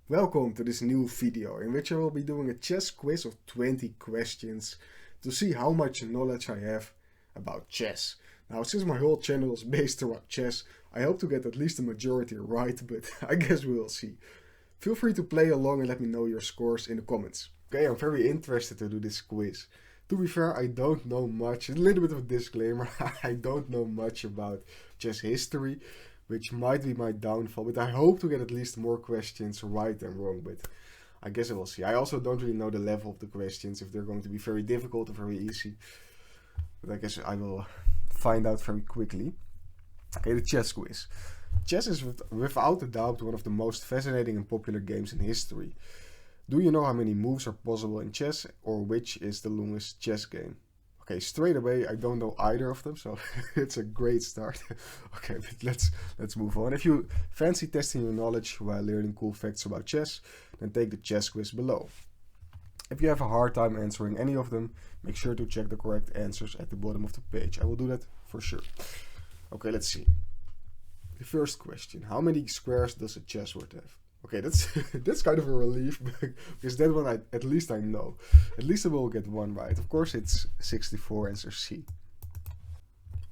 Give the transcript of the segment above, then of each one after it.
Welcome to this new video in which I will be doing a chess quiz of 20 questions to see how much knowledge I have about chess. Now, since my whole channel is based around chess, I hope to get at least the majority right, but I guess we will see. Feel free to play along and let me know your scores in the comments. Okay, I'm very interested to do this quiz. To be fair, I don't know much. A little bit of a disclaimer, I don't know much about chess history, which might be my downfall, but I hope to get at least more questions right than wrong, but I guess I will see. I also don't really know the level of the questions, if they're going to be very difficult or very easy, but I guess I will find out very quickly. Okay, the chess quiz. Chess is without a doubt one of the most fascinating and popular games in history. Do you know how many moves are possible in chess, or which is the longest chess game? Okay, straight away, I don't know either of them, so it's a great start. Okay, but let's move on. If you fancy testing your knowledge while learning cool facts about chess, then take the chess quiz below. If you have a hard time answering any of them, make sure to check the correct answers at the bottom of the page. I will do that for sure. Okay, let's see. The first question: how many squares does a chessboard have? Okay, that's kind of a relief, because that one at least I know. At least I will get one right. Of course, it's 64, answer C.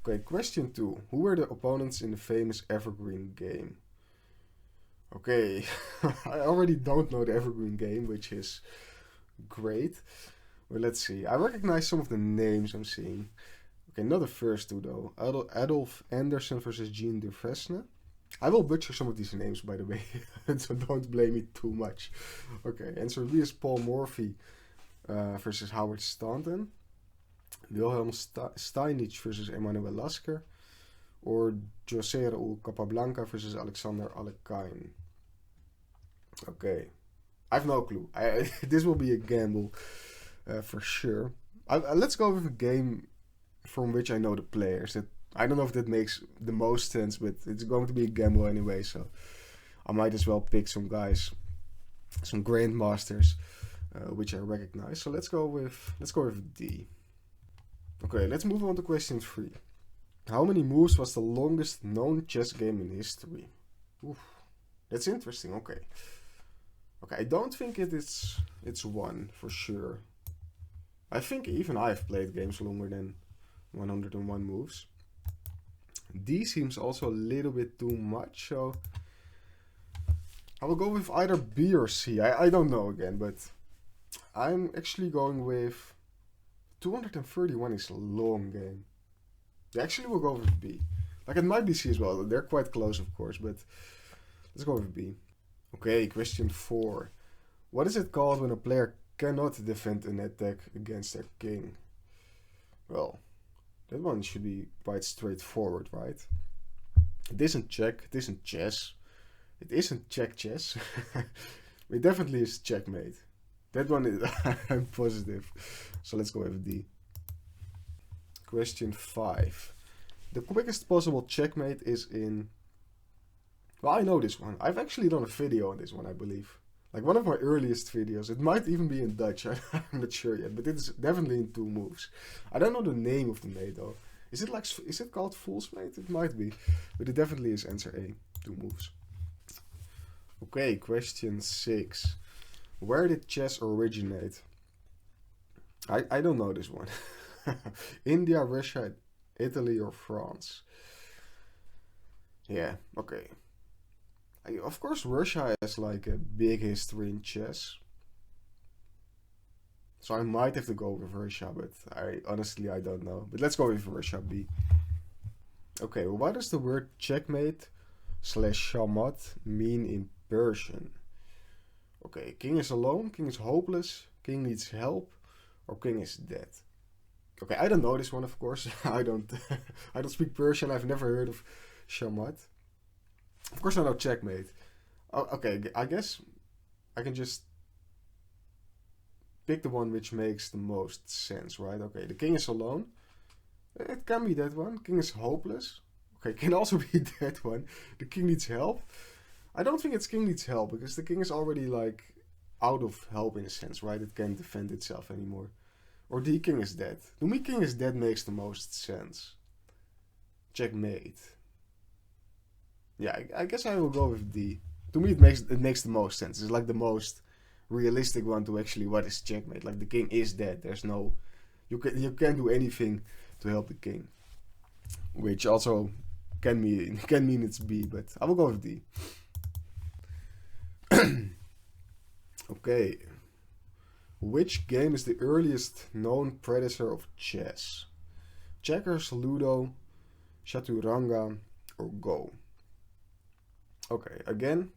Okay, question 2. Who were the opponents in the famous Evergreen game? Okay, I already don't know the Evergreen game, which is great. Well, let's see. I recognize some of the names I'm seeing. Okay, not the first two though. Adolf Anderssen versus Jean de Vesne. I will butcher some of these names, by the way, so don't blame me too much. Okay, answer B is Paul Morphy versus Howard Staunton, Wilhelm Steinitz versus Emanuel Lasker, or José Raúl Capablanca versus Alexander Alekhine. Okay, I have no clue. This will be a gamble for sure. Let's go with a game from which I know the players. I don't know if that makes the most sense, but it's going to be a gamble anyway, so I might as well pick some guys, some grandmasters, which I recognize. So let's go with D. Okay, let's move on to question 3. How many moves was the longest known chess game in history? Oof, that's interesting. Okay, I don't think it's 1 for sure. I think even I've played games longer than 101 moves. D seems also a little bit too much, so I will go with either B or C. I don't know again, but I'm actually going with 231 is a long game. Actually, we'll go with B. Like, it might be C as well. They're quite close, of course, but let's go with B. Okay, question 4. What is it called when a player cannot defend an attack against their king? Well, that one should be quite straightforward, right? It isn't check, it isn't chess, it isn't check chess. It definitely is checkmate. That one is, I'm positive. So let's go with D. Question 5. The quickest possible checkmate is in... Well, I know this one. I've actually done a video on this one, I believe. Like one of my earliest videos. It might even be in Dutch, I'm not sure yet, but it's definitely in 2 moves. I don't know the name of the mate though. Is it called Fool's Mate? It might be, but it definitely is answer A, 2 moves. Okay, question 6. Where did chess originate? I don't know this one. India, Russia, Italy, or France? Yeah, okay. Of course, Russia has like a big history in chess, so I might have to go with Russia, but honestly I don't know. But let's go with Russia, B. Okay, well, what does the word checkmate / shamat mean in Persian? Okay, king is alone, king is hopeless, king needs help, or king is dead. Okay, I don't know this one, of course. I don't speak Persian. I've never heard of shamat. Of course I know checkmate. Oh, okay, I guess I can just pick the one which makes the most sense, right? Okay, the king is alone. It can be that one. King is hopeless. Okay, it can also be that one. The king needs help. I don't think it's king needs help, because the king is already like out of help in a sense, right? It can't defend itself anymore. Or the king is dead. To me, king is dead makes the most sense. Checkmate. Yeah, I guess I will go with D. to me it makes the most sense. It's like the most realistic one to actually what is checkmate. Like the king is dead. There's no, you can't do anything to help the king, which also can mean it's B, but I will go with D. Okay. Which game is the earliest known predecessor of chess? Checkers, Ludo, Chaturanga, or Go? Okay, again,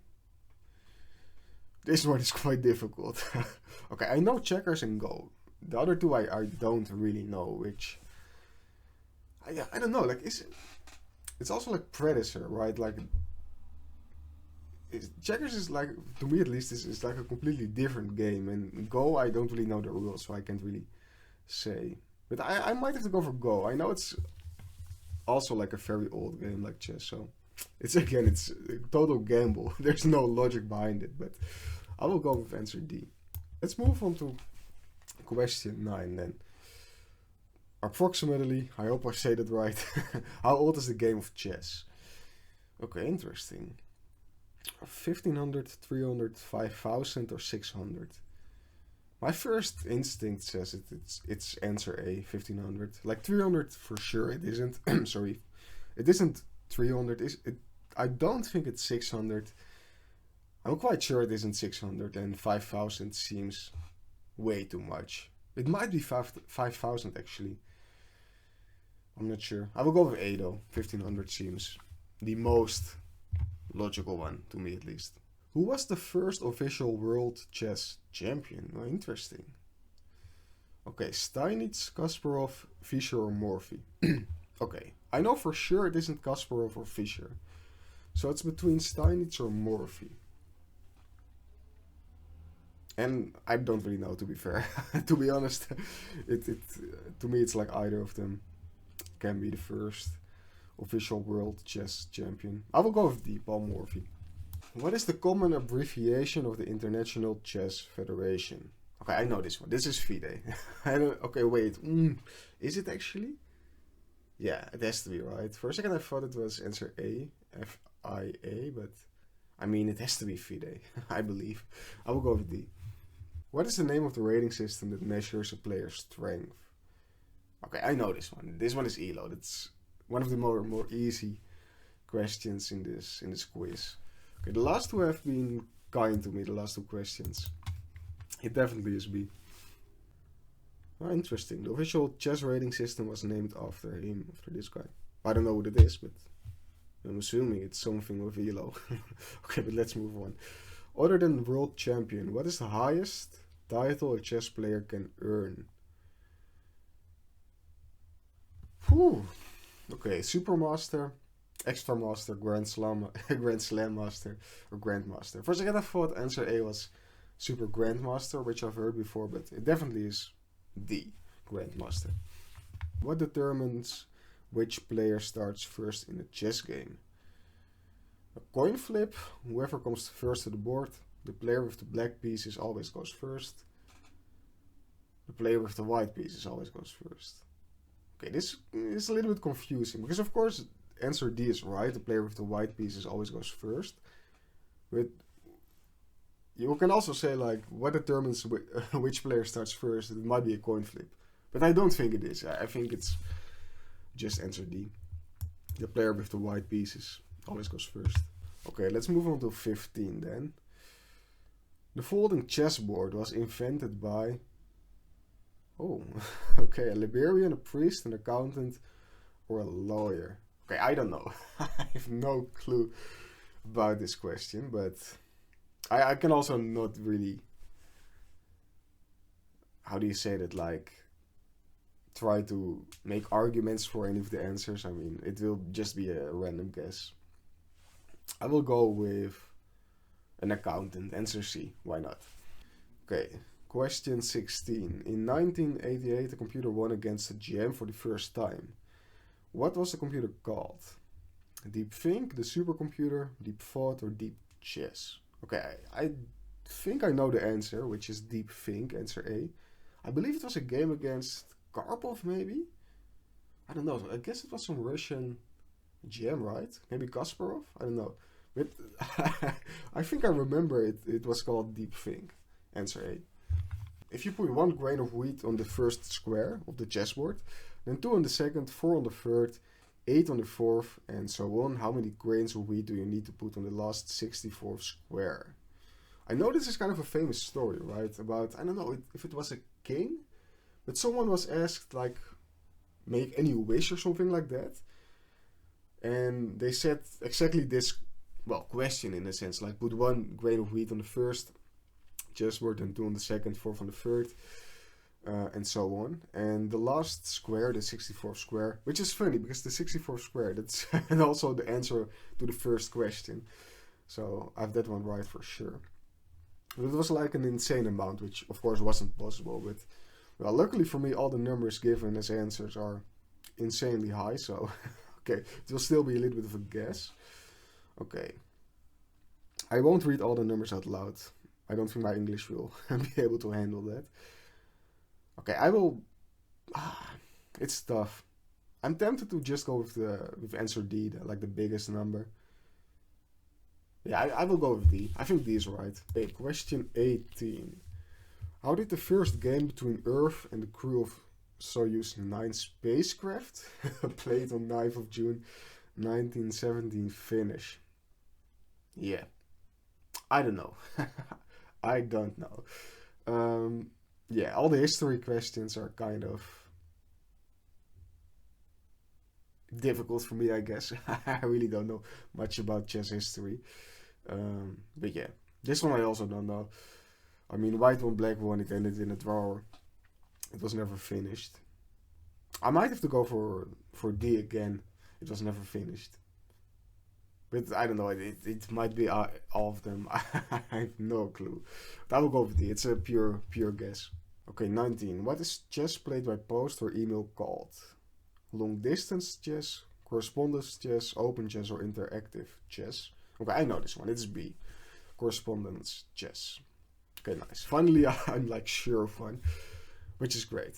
this one is quite difficult. Okay, I know checkers and Go. The other two I don't really know, which I don't know. Like, it's also like predecessor, right? Like, checkers is like, to me at least, is like a completely different game. And Go, I don't really know the rules, so I can't really say. But I might have to go for Go. I know it's also like a very old game like chess, so it's a total gamble. There's no logic behind it, but I will go with answer D. Let's move on to question 9 then. Approximately, I hope I say that right. How old is the game of chess? Okay, interesting. 1500, 300, 5000 or 600? My first instinct says it's answer A, 1500. Like 300 for sure it isn't. Sorry. It isn't 300. I don't think it's 600. I'm quite sure it isn't 600, and 5000 seems way too much. It might be 5000 actually. I'm not sure. I will go with A though. 1500 seems the most logical one, to me at least. Who was the first official world chess champion? Oh, interesting. Okay, Steinitz, Kasparov, Fischer or Morphy? Okay, I know for sure it isn't Kasparov or Fischer. So it's between Steinitz or Morphy. And I don't really know, to be fair. To be honest, to me it's like either of them can be the first official world chess champion. I will go with D, Paul Morphy. What is the common abbreviation of the International Chess Federation? Okay, I know this one. This is FIDE. Okay, wait. Is it actually? Yeah, it has to be, right? For a second I thought it was answer A, FIA, but I mean it has to be FIDE, I believe. I will go with D. What is the name of the rating system that measures a player's strength? Okay, I know this one. This one is ELO. That's one of the more easy questions in this quiz. Okay, the last two have been kind to me, the last two questions. It definitely is B. Oh, interesting. The official chess rating system was named after him, after this guy. I don't know what it is, but I'm assuming it's something with ELO. Okay, but let's move on. Other than world champion, what is the highest title a chess player can earn? Whew. Okay, Supermaster, Extra Master, Grand Slam Master, or Grandmaster. For a second I thought answer A was Super Grandmaster, which I've heard before, but it definitely is D, Grandmaster. What determines which player starts first in a chess game? A coin flip, whoever comes first to the board, the player with the black pieces always goes first. The player with the white pieces always goes first. Okay, this is a little bit confusing, because of course answer D is right, the player with the white pieces always goes first. But you can also say, like, what determines which player starts first? It might be a coin flip. But I don't think it is. I think it's just answer D. The player with the white pieces always goes first. Okay, let's move on to 15 then. The folding chessboard was invented by... Oh, okay, a librarian, a priest, an accountant, or a lawyer. Okay, I don't know. I have no clue about this question, but I can also not really, how do you say that, like, try to make arguments for any of the answers. I mean, it will just be a random guess. I will go with an accountant, answer C, why not? Okay, question 16. In 1988, the computer won against a GM for the first time. What was the computer called? Deep Think, the supercomputer, Deep Thought, or Deep Chess? Okay, I think I know the answer, which is Deep Think, answer A. I believe it was a game against Karpov, maybe? I don't know. I guess it was some Russian GM, right? Maybe Kasparov? I don't know. But I think I remember it. It was called Deep Think. Answer A. If you put 1 grain of wheat on the first square of the chessboard, then 2 on the second, 4 on the third, 8 on the fourth, and so on, how many grains of wheat do you need to put on the last 64th square? I know this is kind of a famous story, right? About, I don't know if it was a king, but someone was asked, like, make any wish or something like that. And they said exactly this, well, question in a sense, like put 1 grain of wheat on the first chessboard and 2 on the second, 4 on the third, and so on. And the last square, the 64th square, which is funny because the 64th square, that's and also the answer to the first question. So I have that one right for sure. But it was like an insane amount, which of course wasn't possible. But well, luckily for me, all the numbers given as answers are insanely high. So okay, it will still be a little bit of a guess. Okay, I won't read all the numbers out loud. I don't think my English will be able to handle that. Okay, I will. It's tough. I'm tempted to just go with answer D, like the biggest number. Yeah, I will go with D. I think D is right. Okay, question 18. How did the first game between Earth and the crew of Soyuz 9 spacecraft, played on 9th of June 1917, finish? Yeah, I don't know. I don't know. Yeah, all the history questions are kind of difficult for me, I guess. I really don't know much about chess history. But yeah, this one I also don't know. I mean, white won, black won, it ended in a draw. It was never finished. I might have to go for D again. It was never finished. But I don't know, it might be all of them. I have no clue. But I will go with D. It's a pure guess. Okay, 19. What is chess played by post or email called? Long distance chess, correspondence chess, open chess, or interactive chess? Okay, I know this one. It's B. Correspondence chess. Okay, nice. Finally, I'm like sure of one, which is great.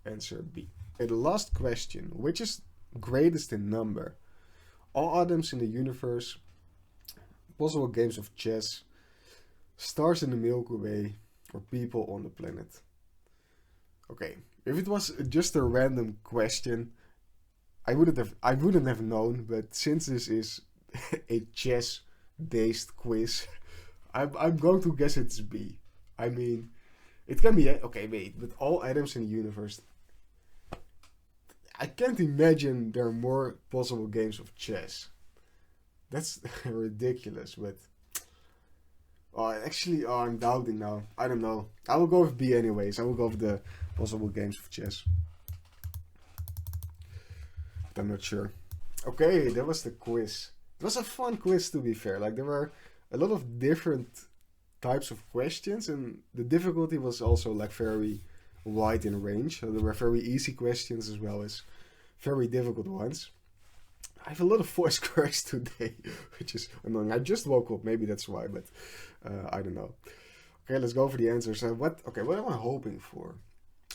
Answer B. Okay, the last question. Which is greatest in number? All atoms in the universe, possible games of chess, stars in the Milky Way, or people on the planet? Okay, if it was just a random question, I wouldn't have known. But since this is a chess-based quiz, I'm going to guess it's B. I mean, it can be okay. Wait, but all atoms in the universe. I can't imagine there are more possible games of chess. That's ridiculous, but actually, I'm doubting now. I don't know. I will go with B anyways. I will go with the possible games of chess. But I'm not sure. Okay, that was the quiz. It was a fun quiz, to be fair. Like, there were a lot of different types of questions, and the difficulty was also like very wide in range. So there were very easy questions as well as very difficult ones. I have a lot of voice cracks today, which is annoying. I just woke up, maybe that's why, but I don't know. Okay, let's go for the answers. What am I hoping for?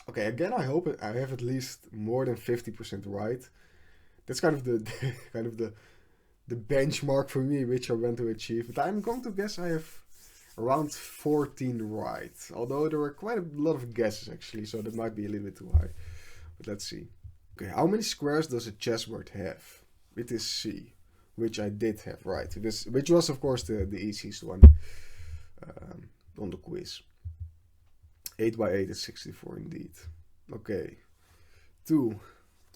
Okay, again, I hope I have at least more than 50% right. That's kind of the benchmark for me, which I want to achieve. But I'm going to guess I have around 14 right. Although there were quite a lot of guesses actually, so that might be a little bit too high. But let's see. Okay, how many squares does a chessboard have? It is C, which I did have right. Which was of course the easiest one on the quiz. 8 by 8 is 64 indeed. Okay. 2.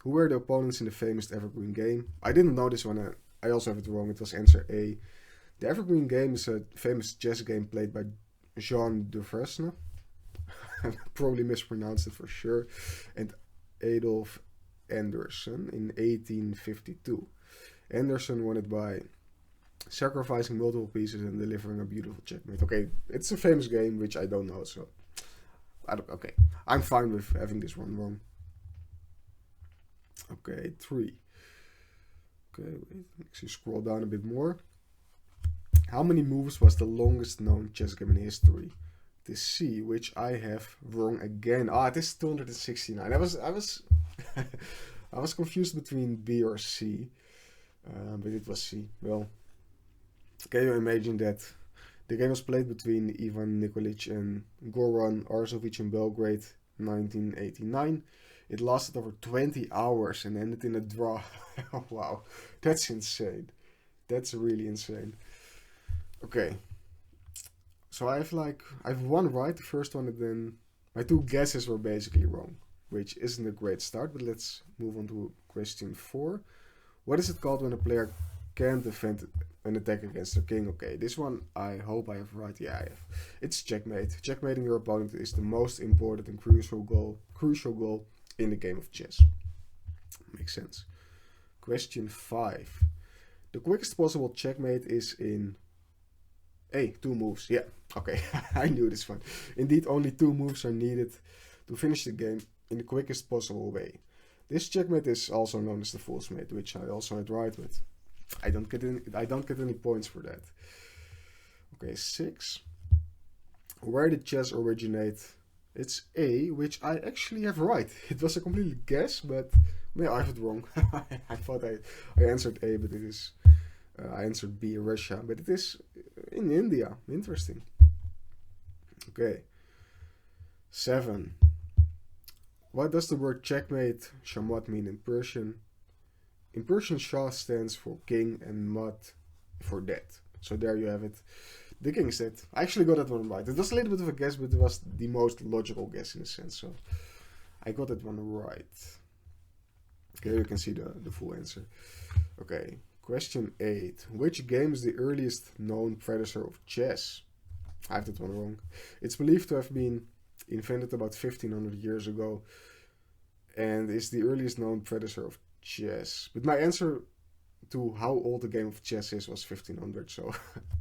Who were the opponents in the famous Evergreen game? I didn't know this one. I also have it wrong. It was answer A. The Evergreen game is a famous chess game played by Jean Duvresne. I probably mispronounced it for sure. And Adolf Anderssen in 1852. Anderssen won it by sacrificing multiple pieces and delivering a beautiful checkmate. Okay, it's a famous game which I don't know, so okay, I'm fine with having this one wrong. Okay, 3. Okay, wait, actually scroll down a bit more. How many moves was the longest known chess game in history? It is C, which I have wrong again. It is 269. I was I was confused between B or C, but it was C. Well, Can you imagine that the game was played between Ivan Nikolic and Goran Arzovic in Belgrade, 1989. It lasted over 20 hours and ended in a draw. Wow, that's insane. That's really insane. Okay, so I've one right, the first one, and then my two guesses were basically wrong, which isn't a great start. But let's move on to question 4. What is it called when a player can't defend an attack against their king? Okay, this one I hope I have right. Yeah, I have. It's checkmate. Checkmating your opponent is the most important and crucial goal in the game of chess. Makes sense. Question 5. The quickest possible checkmate is in 2 moves. Yeah, okay, I knew this one. Indeed, only 2 moves are needed to finish the game in the quickest possible way. This checkmate is also known as the false mate, which I also had right with. I don't get any points for that. Okay, 6. Where did chess originate? It's A, which I actually have right. It was a complete guess, but I have it wrong. I thought I answered A, but it is I answered B, Russia, but it is in India. Interesting. Okay. 7. What does the word checkmate, shamwat, mean in Persian? In Persian, Shah stands for king and mat for dead. So there you have it. The king is dead. I actually got that one right. It was a little bit of a guess, but it was the most logical guess in a sense. So I got that one right. Okay, you can see the full answer. Okay, question 8. Which game is the earliest known predecessor of chess? I have that one wrong. It's believed to have been invented about 1500 years ago and is the earliest known predecessor of chess. But my answer to how old the game of chess is was 1500, so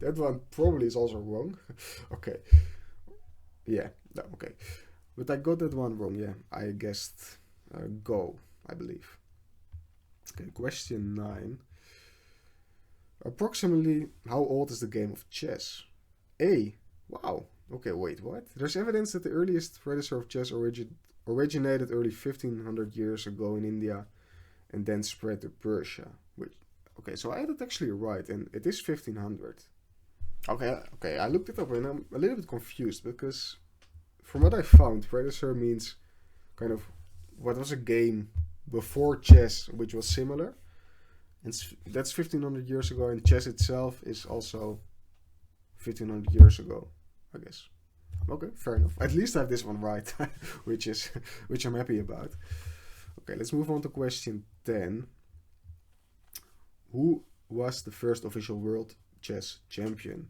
that one probably is also wrong. Okay. Yeah, no, okay. But I got that one wrong, yeah. I guessed Go, I believe. Okay, question 9. Approximately how old is the game of chess? A. Wow. Okay, wait, what? There's evidence that the earliest predecessor of chess originated early 1500 years ago in India and then spread to Persia. Okay, so I had it actually right, and it is 1500. Okay, I looked it up and I'm a little bit confused because from what I found, predecessor means kind of what was a game before chess which was similar. And that's 1500 years ago, and chess itself is also 1500 years ago, I guess. Okay, fair enough. At least I have this one right, which I'm happy about. Okay, let's move on to question 10. Who was the first official world chess champion?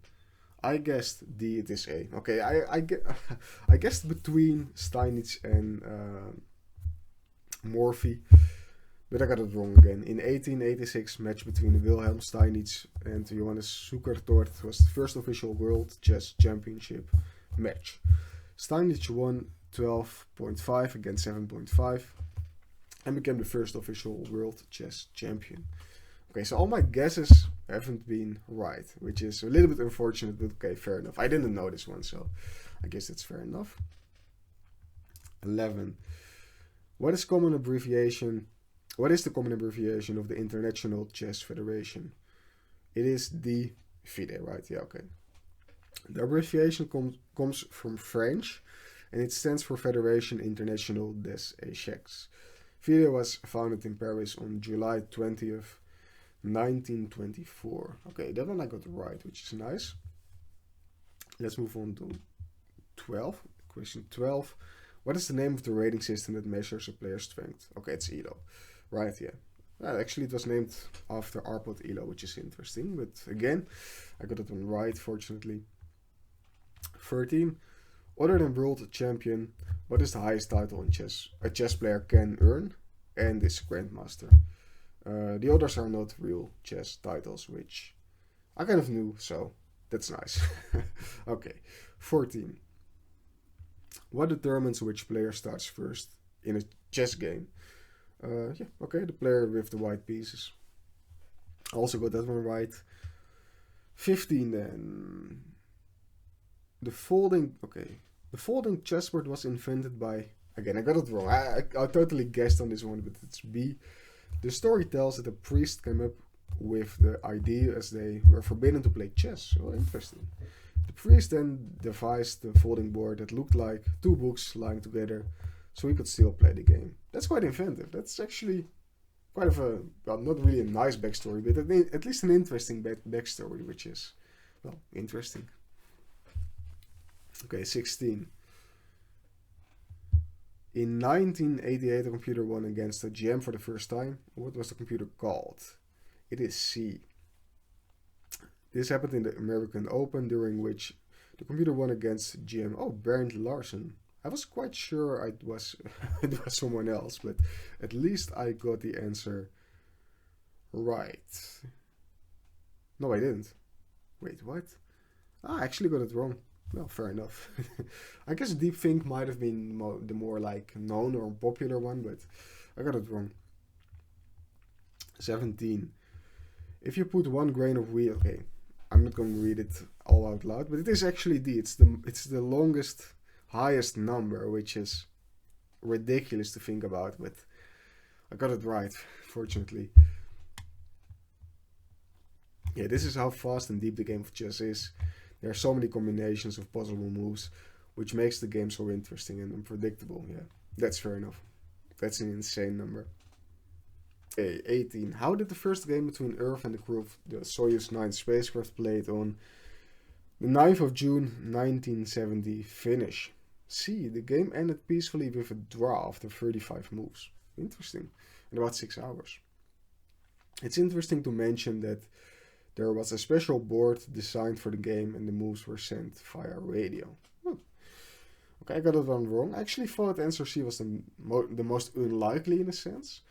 I guessed D, it is A. Okay, I guessed between Steinitz and Morphy, but I got it wrong again. In 1886, match between Wilhelm Steinitz and Johannes Zukertort was the first official world chess championship match. Steinitz won 12.5 against 7.5 and became the first official world chess champion. Okay, so all my guesses haven't been right, which is a little bit unfortunate, but okay, fair enough. I didn't know this one, so I guess that's fair enough. 11. What is the common abbreviation of the International Chess Federation? It is the FIDE, right? Yeah, okay. The abbreviation comes from French, and it stands for Fédération Internationale des Échecs. FIDE was founded in Paris on July 20th, 1924. Okay, that one I got right, which is nice. Let's move on to 12. Question 12. What is the name of the rating system that measures a player's strength? Okay, it's ELO. Right, yeah. Well, actually, it was named after Arpad ELO, which is interesting. But again, I got it one right, fortunately. 13. Other than world champion, what is the highest title in chess a chess player can earn? And is grandmaster. The others are not real chess titles, which I kind of knew, so that's nice. Okay, 14. What determines which player starts first in a chess game? Yeah, okay, the player with the white pieces. I also got that one right. 15 then. The folding chessboard was invented by, again, I got it wrong. I totally guessed on this one, but it's B. The story tells that a priest came up with the idea as they were forbidden to play chess. Oh, interesting. The priest then devised a folding board that looked like two books lying together, so he could still play the game. That's quite inventive. That's actually quite of a, well, not really a nice backstory, but at least an interesting backstory, which is, well, interesting. Okay, 16. In 1988, a computer won against a GM for the first time. What was the computer called? It is C. This happened in the American Open, during which the computer won against GM. Oh, Bernd Larsen. I was quite sure it was it was someone else, but at least I got the answer right. No, I didn't. Wait, what? I actually got it wrong. Well, fair enough. I guess Deep Think might have been the more like known or popular one, but I got it wrong. 17. If you put 1 grain of wheat, okay, I'm not going to read it all out loud, but it is actually it's the longest, highest number, which is ridiculous to think about, but I got it right, fortunately. Yeah, this is how fast and deep the game of chess is. There are so many combinations of possible moves, which makes the game so interesting and unpredictable. Yeah, that's fair enough. That's an insane number. Okay, 18. How did the first game between Earth and the crew of the Soyuz 9 spacecraft played on the 9th of June 1970 finish? C. The game ended peacefully with a draw after 35 moves. Interesting. In about 6 hours. It's interesting to mention that there was a special board designed for the game and the moves were sent via radio. Okay, I got it one wrong. I actually thought answer C was the most unlikely in a sense,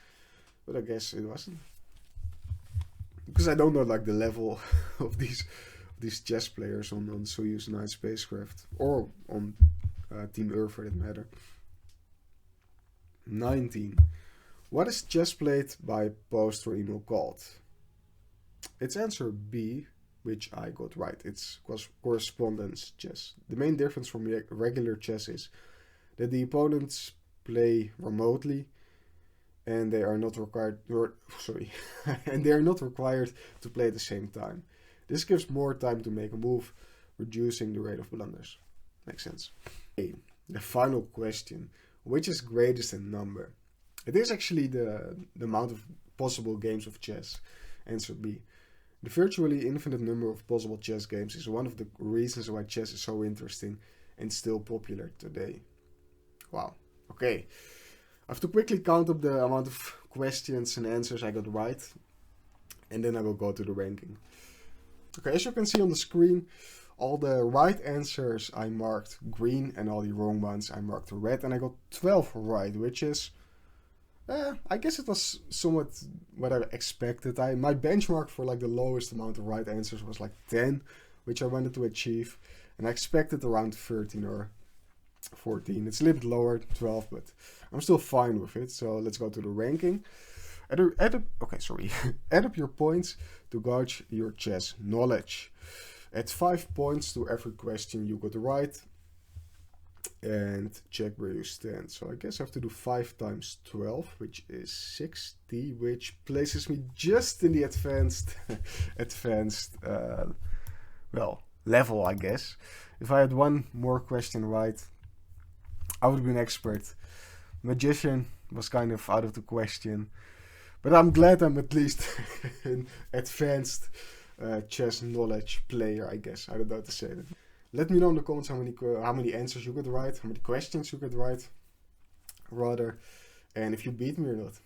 but I guess it wasn't. Because I don't know like the level of these chess players on Soyuz 9 spacecraft or on Team Earth for that matter. 19. What is chess played by post or email called? It's answer B, which I got right. It's correspondence chess. The main difference from regular chess is that the opponents play remotely, and they are not required. And they are not required to play at the same time. This gives more time to make a move, reducing the rate of blunders. Makes sense. Okay, the final question: which is greatest in number? It is actually the amount of possible games of chess. Answer B. The virtually infinite number of possible chess games is one of the reasons why chess is so interesting and still popular today. Wow. Okay. I have to quickly count up the amount of questions and answers I got right, and then I will go to the ranking. Okay, as you can see on the screen, all the right answers I marked green and all the wrong ones I marked red, and I got 12 right, which is I guess it was somewhat what I expected. My benchmark for like the lowest amount of right answers was like 10, which I wanted to achieve, and I expected around 13 or 14. It's a little bit lower, 12, but I'm still fine with it. So let's go to the ranking. Add up your points to gauge your chess knowledge. Add 5 points to every question you got right, and check where you stand. So I guess I have to do 5 times 12, which is 60, which places me just in the advanced level, I guess. If I had one more question right, I would be an expert. Magician was kind of out of the question, but I'm glad I'm at least an advanced chess knowledge player, I guess. I don't know how to say that. Let me know in the comments how many answers you got right, how many questions you got right, rather, and if you beat me or not.